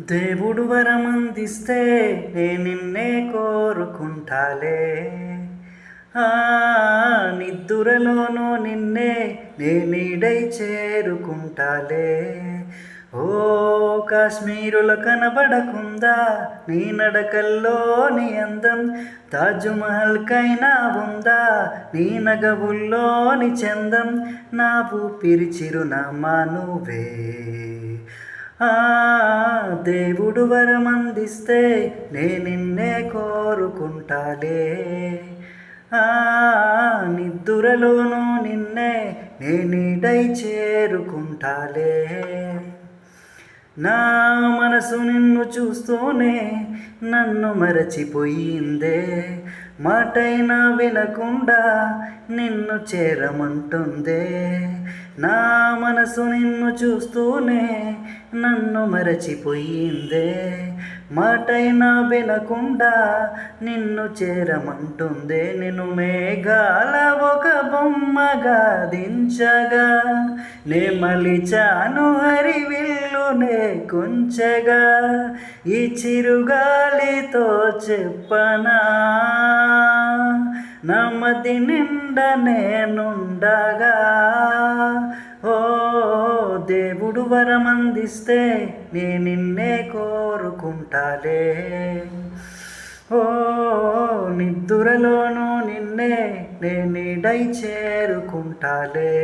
దేవుడు వరమందిస్తే నే నిన్నే కోరుకుంటాలే. ఆ నిద్దురలోనూ నిన్నే నే నీడై చేరుకుంటాలే. ఓ కాశ్మీరులో కనబడకుందా నీ నడకల్లో నీ అందం, తాజ్మహల్ కైనా ఉందా నీ నగవుల్లోని చందం, నా ఊపిరి చిరునామా నువ్వే. దేవుడు వరమందిస్తే నే నిన్నే కోరుకుంటాలే. నిద్దురలోనూ నిన్నే నే నీడై చేరుకుంటాలే. నా మనసు నిన్ను చూస్తూనే నన్ను మరచిపోయిందే, మాటైనా వినకుండా నిన్ను చేరమంటుందే. నా మనసు నిన్ను చూస్తూనే నన్ను మరచిపోయిందే, మాటైనా వినకుండా నిన్ను చేరమంటుందే. నిన్ను మేఘాల ఒక బొమ్మగా దించగా నే మలిచాను హరివిల్లునే కొంచెగా, ఈ చిరుగాలితో చెప్పనా నమది నిండా నేనుండగా. ఓ దేవుడు వరమందిస్తే నే నిన్నే కోరుకుంటాలే. ఓ నిద్దురలోనూ నిన్నే నే నీడై చేరుకుంటాలే.